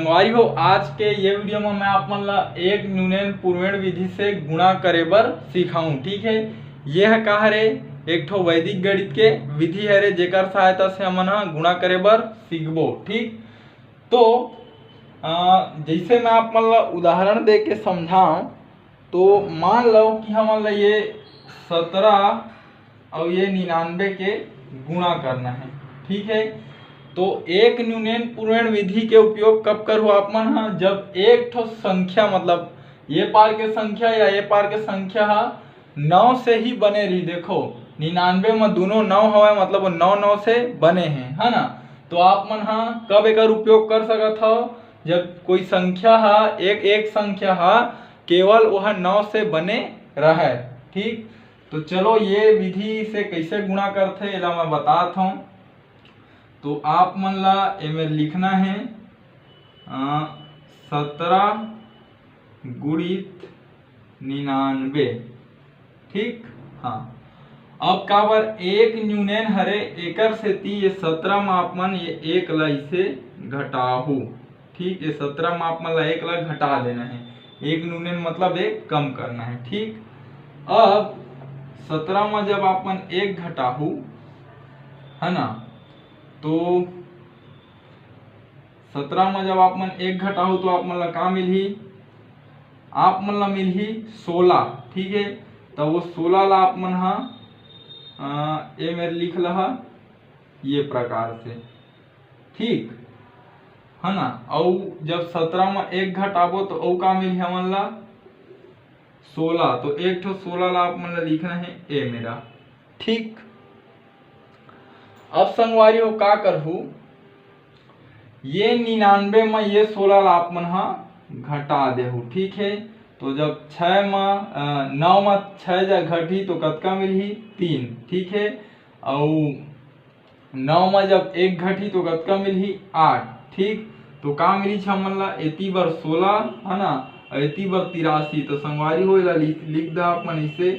संगवारी हो, आज के ये वीडियो में मैं आप मन ला एक न्यूनन पूर्वेण विधि से गुणा करे बर सिखाऊं। ठीक है, यह का हरे एक ठो वैदिक गणित के विधि हरे जेकर सहायता से हमन गुणा करे बर सीखबो। ठीक, तो जैसे मैं आप मन ला उदाहरण दे के समझाऊं, तो मान लो कि हमन ला ये 17 और ये 99 के गुणा करना है। ठीक है, तो एक न्यूनन पूर्वेण विधि के उपयोग कब करो आप मन जब एक ठो संख्या मतलब ये पार के संख्या या ये पार के संख्या 9 से ही बने रही। देखो 99 में दोनों 9 हवे मतलब 9 9 से बने हैं, है ना। तो आप मन कब एक उपयोग कर सकत हो जब कोई संख्या एक संख्या केवल वह 9 से बने रहे। ठीक, तो चलो ये विधि से कैसे गुणा करते एला मैं बतात हूँ। तो आप मन ला एमे लिखना है 17 गुणित 99। ठीक, हाँ, अब काबर एक न्यूनन हरे एकर सेती ये 17 में आप मन ये एक ला इसे घटाहू। ठीक, ये 17 में आप मन ला एक ला घटा देना है। एक न्यूनन मतलब एक कम करना है। ठीक, अब 17 में जब आप मन एक घटाहू, है ना, तो 17 में जब आप मन एक घटाहू तो आप मन ला का मिलही, आप मन ला मिलही 16। ठीक है, तो वो 16 ला आप मन ये मेरे लिख लहा ये प्रकार से। ठीक, है ना। और जब 17 में एक घटाबो तो औ का मिलही हमन ला 16। तो एक ठो 16 ला आप मन ला लिखना है ए मेरा। ठीक, अब संगवारी हो का करहू, ये 99 में ये 16 ला आप मन घटा देहू। ठीक है, तो जब 9 में 6 जा घटी तो कतका मिलही 3। ठीक है, और 9 में जब एक घटी तो कतका मिलही 8। ठीक, तो का मिली हमन ला एती बर 16, है ना, और एती बर 83। तो संगवारी हो एला लिख दा आप मन इसे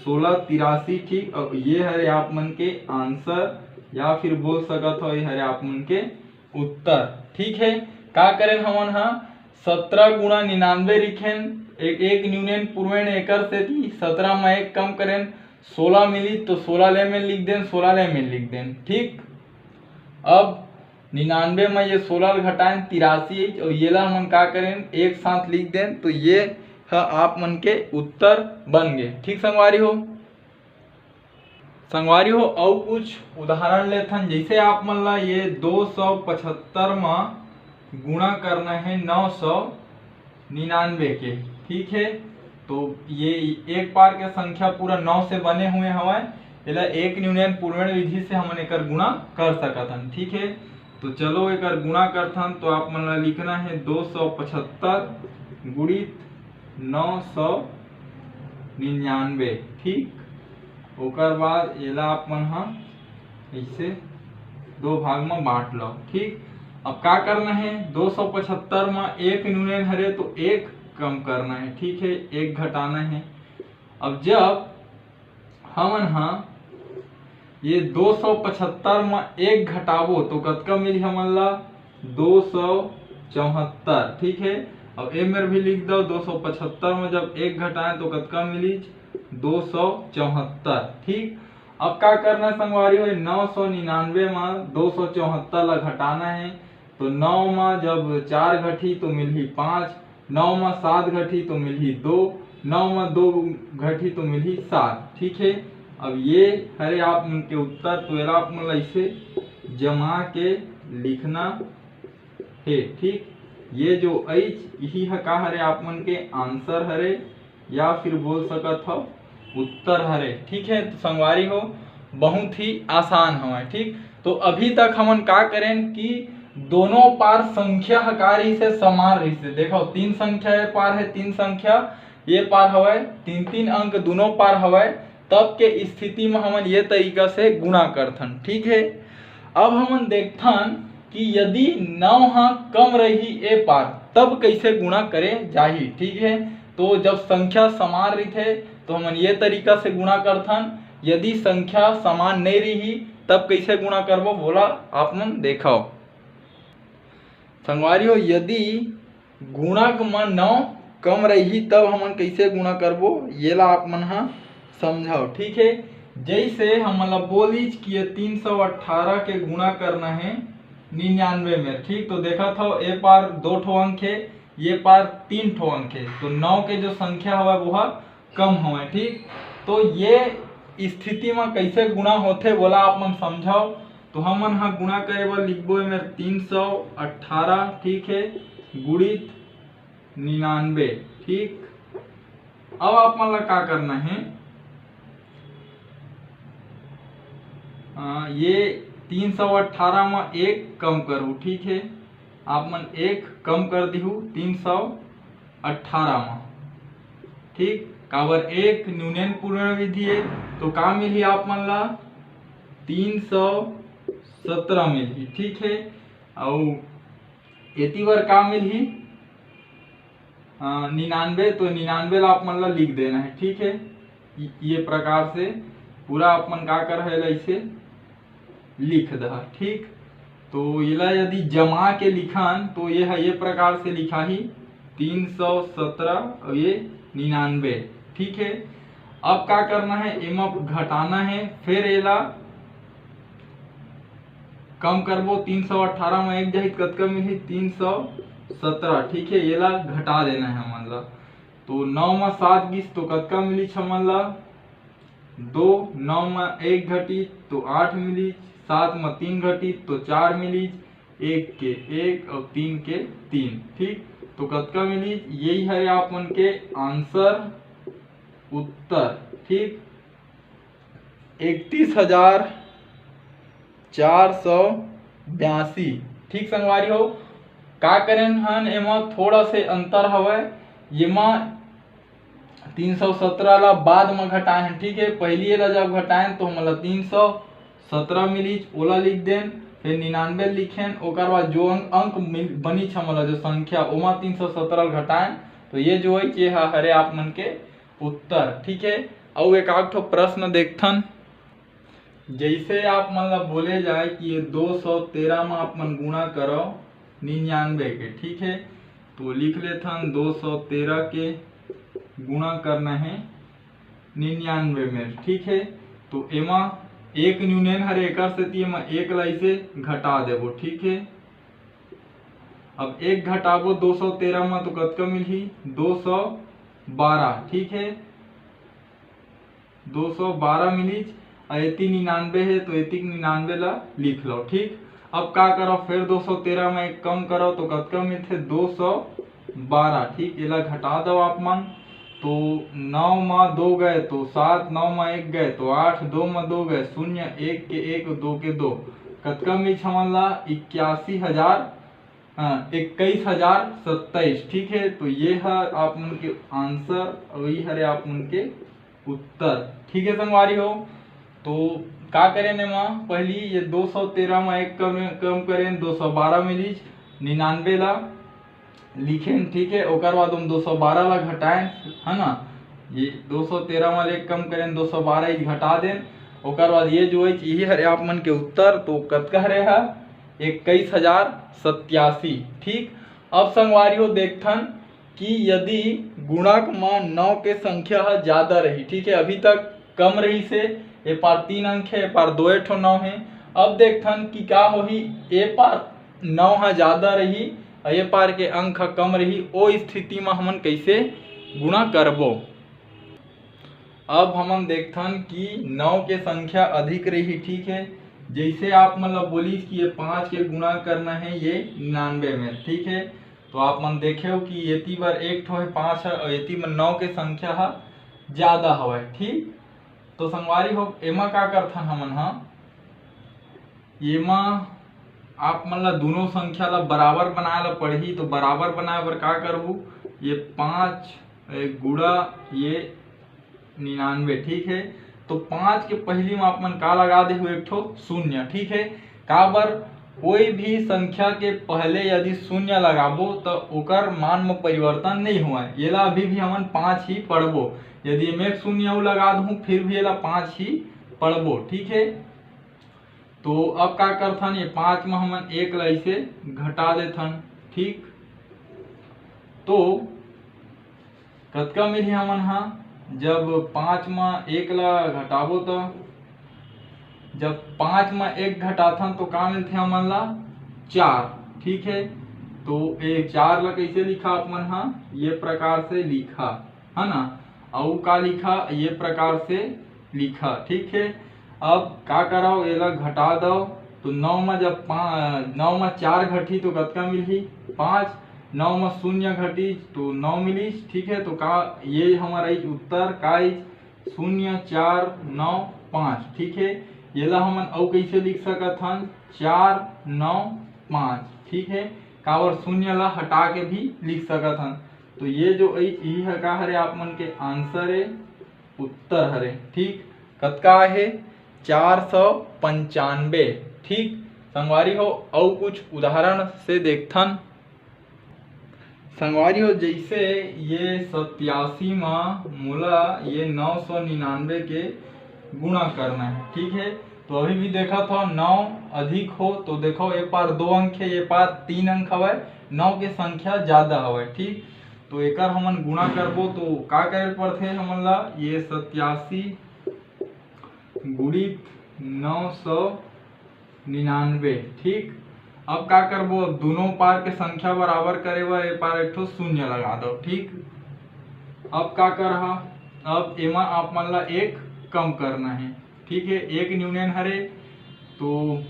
16 83। ठीक, और ये हरे आप मन के आंसर या फिर बोल सकत हो ये हरे आप मन के उत्तर। ठीक है, का करें हमन 17 गुणा 99 लिखेन एक न्यूनन पूर्वेण एकर से 17 में एक कम करें 16 मिली तो 16 ले में लिख दें, 16 ले में लिख दें। ठीक, अब 99 में ये 16 घटाएं 83 और ये ला हमन का करें एक साथ लिख दें, तो ये आप मन के उत्तर बन गए। ठीक संगवारी हो और कुछ उदाहरण लेथन। जैसे आप मन ला ये 275 में गुणा करना है 999 के। ठीक है, तो ये एक पार के संख्या पूरा 9 से बने हुए हवाए, एला एक न्यूनन पूर्वेण विधि से हमन एकर गुणा कर सकथन। ठीक है, तो चलो एकर गुणा करथन। तो आप मन ला लिखना है 275 गुणित 999। ठीक, ओकर बाद एला आप मन ऐसे दो भाग में बांट लो। ठीक, अब का करना है 275 में एक न्यूनन हरे तो एक कम करना है। ठीक है, एक घटाना है। अब जब हमन ये 275 में एक घटाबो तो कतका मिली हमन ला 274। ठीक है, अब ए मेरे भी लिख दो 275 में जब एक घटाएं तो कतका मिली 274। ठीक, अब का करना संगवारी हो 999 में 274 ला घटाना है। तो 9 में जब 4 घटी तो मिलही 5, 9 में 7 घटी तो मिलही 2, 9 में 2 घटी तो मिलही 7। ठीक है, अब ये हरे आप मन के उत्तर। तो एला आप मन ऐसे जमा के लिखना है। ठीक, ये जो यही का हरे आप मन के आंसर हरे या फिर बोल सकत हो उत्तर हरे। ठीक है, तो संगवारी हो बहुत ही आसान है। ठीक, तो अभी तक हमन का करें कि दोनों पार संख्या हकारी से समान रही से। देखो 3 संख्या ये पार है, 3 संख्या ये पार हवे, 3 अंक दोनों पार हवे, तब के स्थिति में हमन ये तरीका से गुणा करथन। ठीक है, अब हमन देखथन कि यदि 9 कम रही ए पार तब कैसे गुणा करे जाही। ठीक है, तो जब संख्या समान रही तो हमन ये तरीका से गुणा करथन। यदि संख्या समान नहीं रही तब कैसे गुणा करबो बोला आप मन देखो। संगवारी हो यदि गुणक में 9 कम रही तब हमन कैसे गुणा करबो ये ला आप मन हा समझाओ। ठीक है, जैसे हमन ला बोलीच कि ये 318 के गुणा करना है 99 में। ठीक, तो देखा था ए पार 2 ठो अंक है, ये पार 3 ठो अंक है, तो 9 के जो संख्या हवा वो कम हवे। ठीक, तो ये स्थिति में कैसे गुणा होथे बोला आप मन समझाओ। तो हमन हा गुणा करे बर लिखबो में 318। ठीक है, गुणित 99। ठीक, अब आप मन ला का करना है, ये 318 में 1 कम करूँ। ठीक है, आप मन 1 कम कर दिहु 318 में। ठीक, काबर 1 न्यूनन पूर्ण विधि है, तो का मिली आप मन ला 317 मिली। ठीक है, और एती बार का मिली 99, तो 99 ला आप मन ला लिख देना है। ठीक है, ये प्रकार से पूरा आप मन का कर है ऐसे लिख दहा। ठीक, तो ये यदि जमा के लिखन तो ये है ये प्रकार से लिखा ही 317 और ये 99। ठीक है, अब का करना है, एमा घटाना है, फिर एला कम करबो 318 में 1 जहित कतका मिली 317। ठीक है, एला घटा देना है हमन ला। तो 9 में 7 गिस तो कतका मिली हमन ला 2, 9 में 1 घटी तो 8 मिली, 7 में 3 घटी तो 4 मिली, 1 के 1 और 3 के 3। ठीक, तो कतका मिली, यही है आप मन के आंसर उत्तर। ठीक, 31,482। ठीक संगवारी हो, का करें हन एमा थोड़ा से अंतर हवय, येमा 317 ला बाद में घटाए हैं। ठीक है, पहली ला जब घटाएं तो हमला 317 मिली, ओला लिख देन, फिर 99 लिखें, ओकर बाद जो अंक बनी हमला जो संख्या ओमा 317 घटाएं, तो ये जो है कि हरे आप मन के उत्तर। ठीक है, और एक आठ प्रश्न देखथन, जैसे आप मन ला बोले जाए कि ये 213 में आप मन गुणा करो 99 के। ठीक है, तो लिख लेथन 213 के गुणा करना है 99 में। ठीक है, तो एमा 1 न्यूनन हर एकर से एमा 1 ला इसे घटा देबो। ठीक है, अब 1 घटाबो 213 में तो कतका मिलही 212। ठीक है, 212 मिली, एती 99 है तो एती 99 ला लिख लो। ठीक, अब का करो, फिर 213 में 1 कम करो तो कतका मिलथे 212। ठीक, एला घटा दो आप मन, तो 9 में 2 गए तो 7, 9 में 1 गए तो 8, 2 में 2 गए 0, 1 के 1, 2 के 2, कतका मिल हमन ला 21,027। ठीक है, तो ये है आप मन के आंसर और ये है आप मन के उत्तर। ठीक है संगवारी हो, तो का करें एमा पहली ये 213 में 1 कम करें 212 मिली, 99 ला लिखें। ठीक है, ओकर बाद हम 212 ला घटाएं, है ना, ये 213 में 1 कम करें 212 घटा दें, ओकर बाद ये जो है यही हरे आप मन के उत्तर। तो कतका हरे है 21,087। ठीक, अब संगवारी हो देखथन कि यदि गुणक में 9 के संख्या है ज्यादा रही। ठीक है, अभी तक कम रही से ए पार 3 अंक है, ए पार 2 ठो 9 है। अब देखथन कि का होही, ए पार 9 है ज्यादा रही और ए पार के अंक कम रही, ओ स्थिति में हमन कैसे गुणा करबो। अब हमन देखथन कि 9 के संख्या अधिक रही। ठीक है, जैसे आप मतलब बोली कि ये 5 के गुणा करना है ये 99 में। ठीक है, तो आप मन देखे कि एती बार 1 ठो है 5 है और एती में 9 के संख्या है ज्यादा हवे। ठीक, तो संगवारी हो एमा का करथन हमन हा, एमा आप मन ला दोनों संख्या ला बराबर बनाए ला पड़ही। तो बराबर बनाए बर का करबू, ये 5 गुणा ये 99। ठीक है, तो 5 के पहली में आप मन का लगा दे एक ठो 0। ठीक है, काबर कोई भी संख्या के पहले यदि 0 लगाबो तो ओकर मान में परिवर्तन नहीं हुआ। ये ला अभी भी हमन 5 ही पढ़बो, यदि मैं 0 लगा दूं फिर भी ये ला 5 ही पढ़बो। ठीक है, तो अब का करथन, ये 5 में हमन 1 ला इसे घटा देथन। ठीक। तो कतका मिली हमन हा, जब 5 में 1 ला घटाबो तो जब 5 में 1 घटाथन तो का मिलथे हमन ला 4, ठीक है। तो ये 4 ला कैसे लिखा अपन हा, ये प्रकार से लिखा है ना, और का लिखा ये प्रकार से लिखा, ठीक है। अब का कराओ, एला घटा दो तो 9 में जब 9 में 4 घटी तो कतका मिली 5, 9 में 0 घटी तो 9 मिली, ठीक है। तो का ये हमारा उत्तर का 0 4 9 5, ठीक है। ये ला हमन और कैसे लिख सकत हन 4 9 5, ठीक है। कावर 0 ला हटा के भी लिख सकत हन। तो ये जो है का हरे आप मन के आंसर है, उत्तर हरे, ठीक। कतका है 495, ठीक। संगवारी हो और कुछ उदाहरण से देखथन। संगवारी हो जैसे ये 87 में मोला ये 999 के गुणा करना है, ठीक है। तो अभी भी देखा था 9 अधिक हो तो देखो ये पार 2 अंक है, ये पार 3 अंक हवय, 9 के संख्या ज्यादा हवय, ठीक। तो एकर हमन गुणा करबो तो का करे पड़थे हमन ला, ये 87 गुणित 999, ठीक। अब का करबो, दोनों पार के संख्या बराबर करे बर ए पार एक ठो 0 लगा दो, ठीक। अब का करहा, अब एमा आप मन ला 1 कम करना है, ठीक है। 1 न्यूनन हरे तो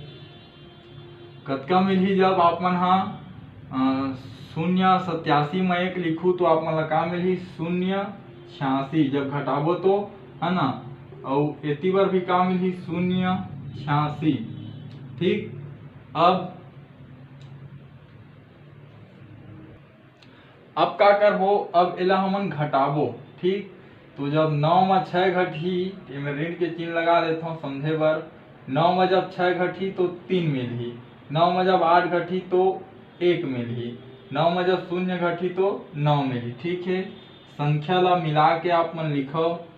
कतका मिलही, जब आप मन हा 087 में 1 लिखू तो आप मन ला का मिलही 086, जब घटाबो तो है ना, और एती बार भी का मिलही 086, ठीक। अब का करबो, अब एला हमन घटाबो, ठीक। तो जब 9 में 6 घटी, एमे ऋण के चिन्ह लगा देता हूँ समझे बर। 9 में जब 6 घटी तो 3 मिलही, 9 में जब 8 घटी तो 1 मिलही, 9 में जब 0 घटी तो 9 मिली, ठीक है। संख्या ला मिला के आप मन लिखो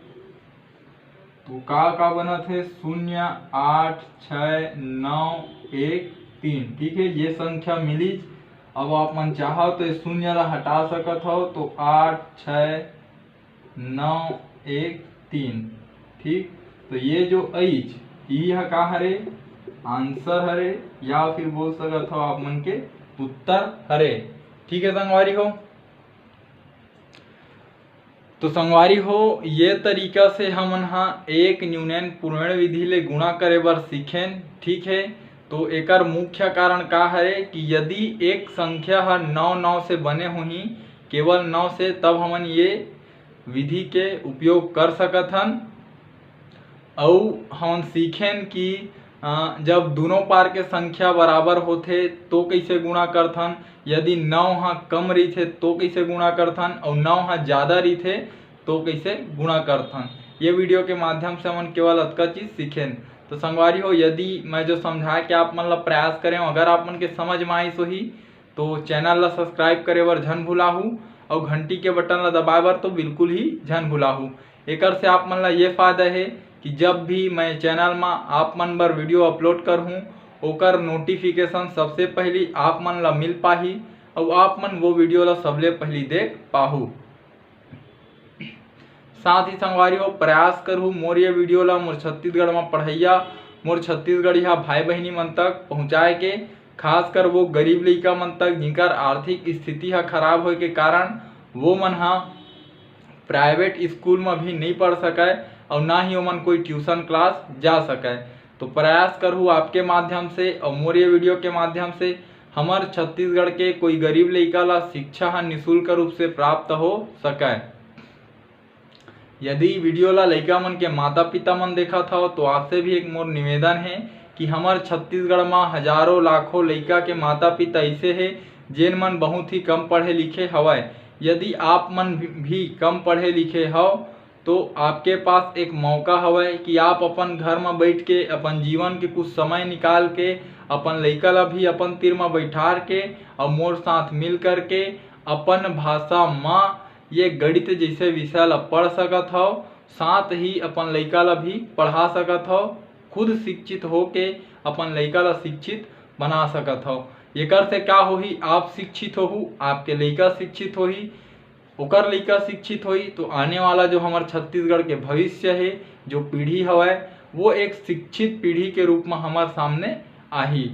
तो का बनत है 0 8 6 9 1 3, ठीक है। ये संख्या मिली। अब आप मन चाहो तो 0 ला हटा सकत हो तो 8 6 9 1 3, ठीक। तो ये जो का हरे आंसर हरे, या फिर बोल सकत हो आप मन के उत्तर हरे, ठीक है संगवारी हो। तो संगवारी हो ये तरीका से हमन हा 1 न्यूनन पूर्ण विधि ले गुणा करे बर सीखेन, ठीक है। तो एकर मुख्य कारण का है कि यदि एक संख्या हर 9 से बने होही, केवल 9 से, तब हमन ये विधि के उपयोग कर सकत हन। और हम सीखेन कि जब दोनों पार के संख्या बराबर होथे तो कैसे गुणा करथन, यदि 9 हा कम रहीथे तो कैसे गुणा करथन, और 9 हा ज्यादा रहीथे तो कैसे गुणा करथन। ये वीडियो के माध्यम से हमन केवल अतका चीज सीखेन। तो संगवारी हो यदि मैं जो समझाए कि आप मन ला प्रयास करें, अगर आप मन के समझ में आइस होही तो चैनल ला सब्सक्राइब करे बर झन भुलाहू, और घंटी के बटन ला दबाए बर तो बिल्कुल ही झन भुलाहू। एकर से आप मन ला ये फायदा है कि जब भी मैं चैनल में आप मन बर वीडियो अपलोड करहूँ ओकर नोटिफिकेशन सबसे पहली आप मन ला मिल पाही, और आप मन वो वीडियो ला सबले पहली देख पाहू। साथ ही संगवारी हो प्रयास करूँ मोर ये वीडियो ला मोर छत्तीसगढ़ में पढ़ैया मोर छत्तीसगढ़िया भाई बहनी मन तक पहुँचाए के, खास कर वो गरीब लइका मन तक जिनकर आर्थिक स्थिति हा खराब होए के कारण वो मन हा प्राइवेट स्कूल में भी नहीं पढ़ सके और ना ही ओमन कोई ट्यूशन क्लास जा सके। तो प्रयास करूँ आपके माध्यम से और मोर ये वीडियो के माध्यम से हमार छत्तीसगढ़ के कोई गरीब लइका ला शिक्षा हा निःशुल्क रूप से प्राप्त हो सके। यदि वीडियो ला लइका मन के माता पिता मन देखा था तो आपसे भी एक मोर निवेदन है कि हमार छत्तीसगढ़ में हजारों लाखों लइका के माता पिता ऐसे है जेन मन बहुत ही कम पढ़े लिखे हवय। यदि आप मन भी कम पढ़े लिखे हो तो आपके पास एक मौका हवय कि आप अपन घर में बैठ के अपन जीवन के कुछ समय निकाल के अपन लइका ला भी अपन तीर में बैठार के और मोर साथ मिल करके अपन भाषा में ये गणित जैसे विषय ला पढ़ सकत हो, साथ ही अपन लइका ला भी पढ़ा सकत हो, खुद शिक्षित हो के अपन लइका ला शिक्षित बना सकत हो। एकर से क्या होही, आप शिक्षित होहू, आपके लइका शिक्षित होही, ओकर लइका शिक्षित होई, तो आने वाला जो हमार छत्तीसगढ़ के भविष्य है, जो पीढ़ी हवय, वो एक शिक्षित पीढ़ी के रूप में हमार सामने आही।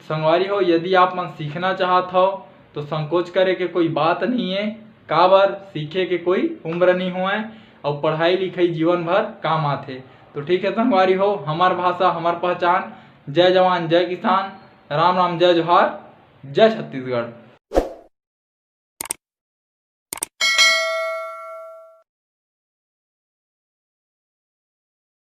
संगवारी हो, यदि आप मन सीखना चाहत हो तो संकोच करे के कोई बात नहीं है। काबर, सीखे के कोई उम्र नहीं हुआ है और पढ़ाई लिखाई जीवन भर काम आथे। तो ठीक है संगवारी हो, हमार भाषा हमार पहचान। जय जवान जय किसान, राम राम, जय जोहार, जय छत्तीसगढ़।